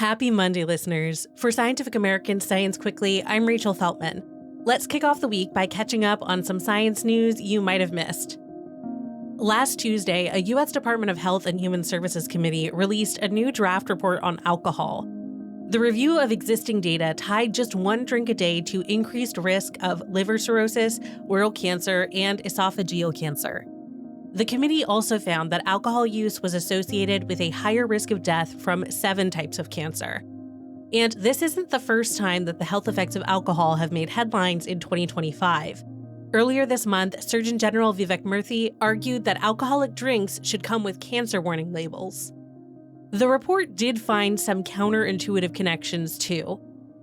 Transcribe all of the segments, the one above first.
Happy Monday, listeners. For Scientific American Science Quickly, I'm Rachel Feltman. Let's kick off the week by catching up on some science news you might have missed. Last Tuesday, a U.S. Department of Health and Human Services committee released a new draft report on alcohol. The review of existing data tied just one drink a day to increased risk of liver cirrhosis, oral cancer, and esophageal cancer. The committee also found that alcohol use was associated with a higher risk of death from 7 types of cancer. And this isn't the first time that the health effects of alcohol have made headlines in 2025. Earlier this month, Surgeon General Vivek Murthy argued that alcoholic drinks should come with cancer warning labels. The report did find some counterintuitive connections too.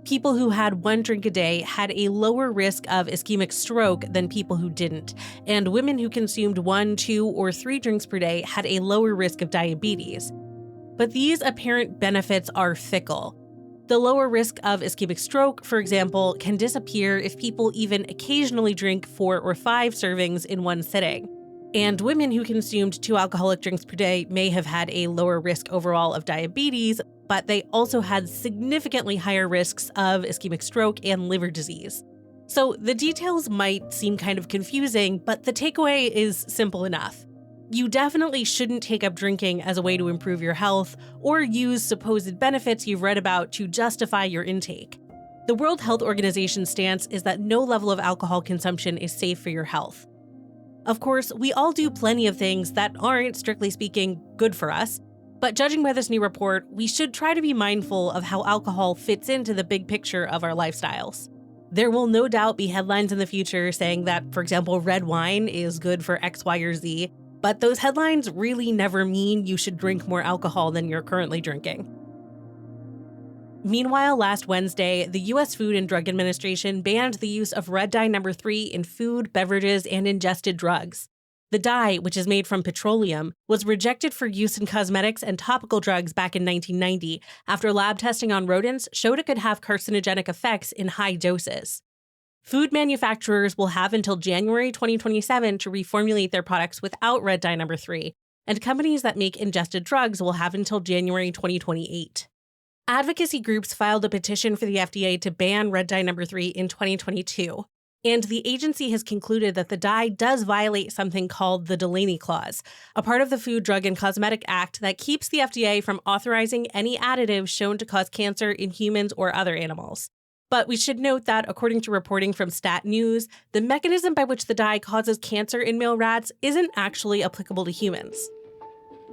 People who had 1 drink a day had a lower risk of ischemic stroke than people who didn't, and women who consumed 1, 2, or 3 drinks per day had a lower risk of diabetes. But these apparent benefits are fickle. The lower risk of ischemic stroke, for example, can disappear if people even occasionally drink 4 or 5 servings in one sitting. And women who consumed 2 alcoholic drinks per day may have had a lower risk overall of diabetes, but they also had significantly higher risks of ischemic stroke and liver disease. So the details might seem kind of confusing, but the takeaway is simple enough. You definitely shouldn't take up drinking as a way to improve your health or use supposed benefits you've read about to justify your intake. The World Health Organization's stance is that no level of alcohol consumption is safe for your health. Of course, we all do plenty of things that aren't, strictly speaking, good for us. But judging by this new report, we should try to be mindful of how alcohol fits into the big picture of our lifestyles. There will no doubt be headlines in the future saying that, for example, red wine is good for X, Y, or Z, but those headlines really never mean you should drink more alcohol than you're currently drinking. Meanwhile, last Wednesday, the U.S. Food and Drug Administration banned the use of red dye number 3 in food, beverages, and ingested drugs. The dye, which is made from petroleum, was rejected for use in cosmetics and topical drugs back in 1990 after lab testing on rodents showed it could have carcinogenic effects in high doses. Food manufacturers will have until January 2027 to reformulate their products without red dye number 3, and companies that make ingested drugs will have until January 2028. Advocacy groups filed a petition for the FDA to ban red dye number 3 in 2022. And the agency has concluded that the dye does violate something called the Delaney Clause, a part of the Food, Drug, and Cosmetic Act that keeps the FDA from authorizing any additives shown to cause cancer in humans or other animals. But we should note that, according to reporting from Stat News, the mechanism by which the dye causes cancer in male rats isn't actually applicable to humans.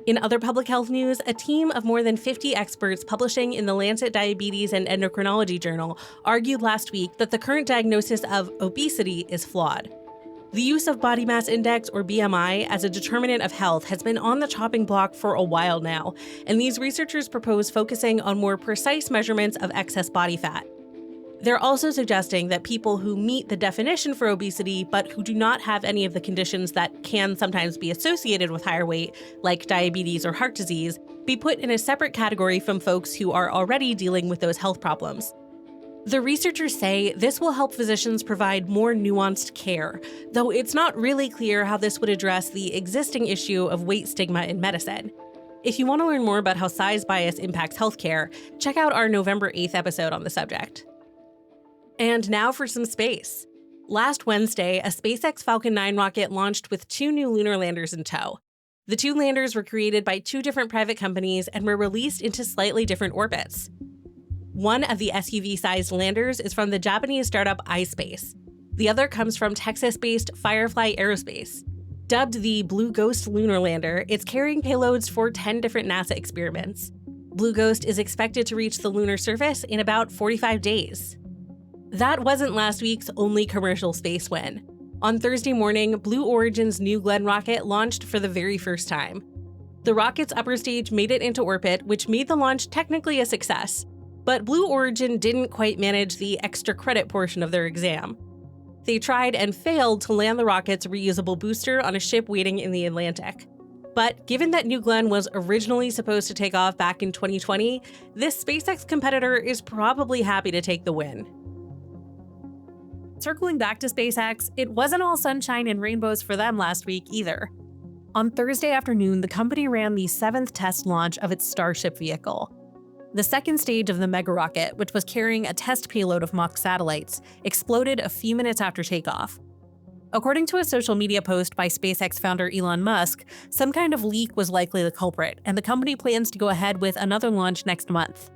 In other public health news, a team of more than 50 experts publishing in the Lancet Diabetes and Endocrinology journal argued last week that the current diagnosis of obesity is flawed. The use of body mass index, or BMI, as a determinant of health has been on the chopping block for a while now, and these researchers propose focusing on more precise measurements of excess body fat. They're also suggesting that people who meet the definition for obesity but who do not have any of the conditions that can sometimes be associated with higher weight, like diabetes or heart disease, be put in a separate category from folks who are already dealing with those health problems. The researchers say this will help physicians provide more nuanced care, though it's not really clear how this would address the existing issue of weight stigma in medicine. If you want to learn more about how size bias impacts healthcare, check out our November 8th episode on the subject. And now for some space. Last Wednesday, a SpaceX Falcon 9 rocket launched with 2 new lunar landers in tow. The 2 landers were created by 2 different private companies and were released into slightly different orbits. One of the SUV-sized landers is from the Japanese startup iSpace. The other comes from Texas-based Firefly Aerospace. Dubbed the Blue Ghost Lunar Lander, it's carrying payloads for 10 different NASA experiments. Blue Ghost is expected to reach the lunar surface in about 45 days. That wasn't last week's only commercial space win. On Thursday morning, Blue Origin's New Glenn rocket launched for the very first time. The rocket's upper stage made it into orbit, which made the launch technically a success. But Blue Origin didn't quite manage the extra credit portion of their exam. They tried and failed to land the rocket's reusable booster on a ship waiting in the Atlantic. But given that New Glenn was originally supposed to take off back in 2020, this SpaceX competitor is probably happy to take the win. Circling back to SpaceX, it wasn't all sunshine and rainbows for them last week either. On Thursday afternoon, the company ran the 7th test launch of its Starship vehicle. The second stage of the mega rocket, which was carrying a test payload of mock satellites, exploded a few minutes after takeoff. According to a social media post by SpaceX founder Elon Musk, some kind of leak was likely the culprit, and the company plans to go ahead with another launch next month.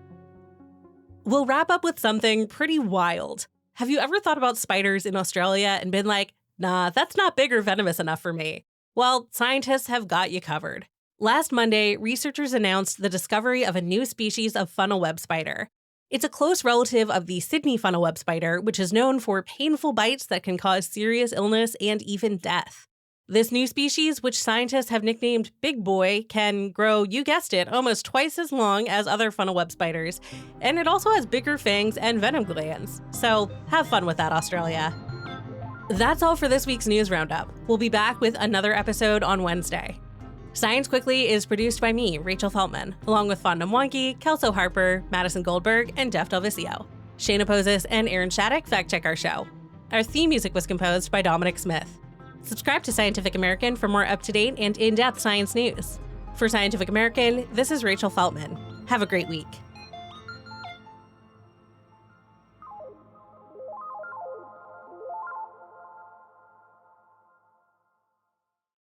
We'll wrap up with something pretty wild. Have you ever thought about spiders in Australia and been like, nah, that's not big or venomous enough for me? Well, scientists have got you covered. Last Monday, researchers announced the discovery of a new species of funnel web spider. It's a close relative of the Sydney funnel web spider, which is known for painful bites that can cause serious illness and even death. This new species, which scientists have nicknamed Big Boy, can grow, you guessed it, almost twice as long as other funnel web spiders, and it also has bigger fangs and venom glands. So have fun with that, Australia. That's all for this week's News Roundup. We'll be back with another episode on Wednesday. Science Quickly is produced by me, Rachel Feltman, along with Fonda Mwangi, Kelso Harper, Madison Goldberg, and DelViscio. Shayna Posses and Aaron Shattuck fact-check our show. Our theme music was composed by Dominic Smith. Subscribe to Scientific American for more up-to-date and in-depth science news. For Scientific American, this is Rachel Feltman. Have a great week.